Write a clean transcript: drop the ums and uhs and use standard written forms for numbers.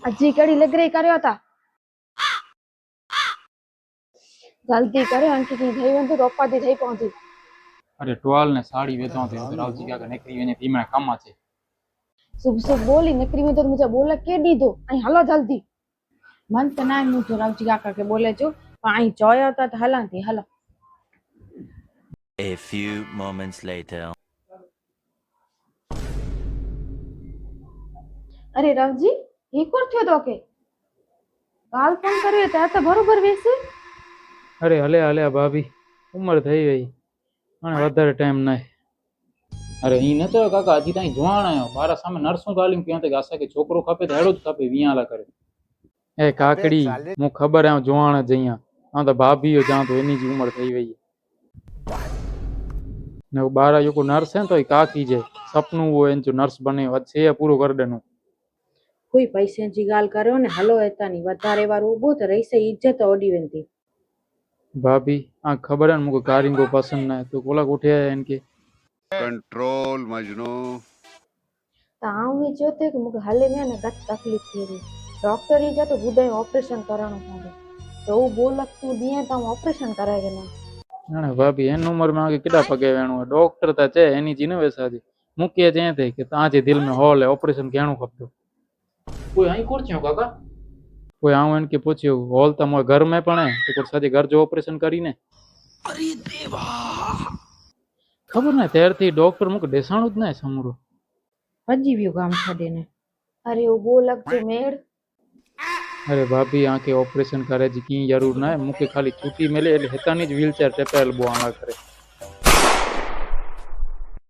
હજી કડી લગરે કર્યો હતા જલ્દી કરે અંકી કી થઈ વંતુ રોપાતી થઈ પહોંચી અરે ટોલ ને સાડી વેચવા તો રાવજી કાકા નકરી એને ધીમા કામમાં છે શુભ શુભ બોલી નકરી में तो मुझे बोला के दीधो અહીં હાલો જલ્દી मन तो ना मुझे रावजी काका के बोले जो आई चोया होता तो हलाती हला A few moments later. અરે રવજી એક વાર થયો તો કે કાલ ફોન કર્યો ત્યાં તો બરોબર વેસે અરે હલે હલે ભાભી ઉંમર થઈ ગઈ અને વધારે ટાઈમ નહીં અરે ઈ નતો કાકા હજી તાઈ જોવાણ આવ્યો મારા સામે નરસું ગાલીને ક્યાં તે ગાસા કે છોકરો ખપે તો હેડો જ ખપે વિયાલા કરે એ કાકડી હું ખબર આવ જોવાણ જ અહીંયા આ તો ભાભીઓ જાં તો એની જ ઉંમર થઈ ગઈ ને બારા યોકો નર્સ હે તો કાકી જાય સપનું હોય એન જો નર્સ બને છે પૂરો કરી દેનું कोई पैसे जी गाल करो ने हलो एता नहीं વધારે વાર ઉભો તો રહીસે इज्जत ओडी वेंती भाभी आ खबर है मुझे कारिंगो पसंद ना है तो कोला उठे है इनके कंट्रोल मजनू ताऊ ये जोते कि मुझे हाले में ना गट तकलीफ थी रही डॉक्टर ही जा तो हृदय ऑपरेशन कराना पड़े तो वो बोलक तू दिए तो ऑपरेशन कराएगा ना ना भाभी एन उम्र में आगे किड़ा पगे वेणु डॉक्टर ता छे एनी जीने वैसा जी मुके जे थे कि ताजे दिल में होल है ऑपरेशन केणो खपतो कोई आई कोरछ्यो काका कोई आऊं इनके पूछ्यो होल तो मोर घर में पण है तो कुछ साजे घर जो ऑपरेशन करी ने अरे देवा खबर ना तेर थी डॉक्टर मुके देसाणु ज ना समरो हजी भी काम छाडे ने अरे वो बोलक जो मेड़ अरे भाभी आके ऑपरेशन करे जी की जरूर ना है मुके खाली छुट्टी मिले એટલે હેતાની જ વ્હીલચેર ટેપેલ બો આવા કરે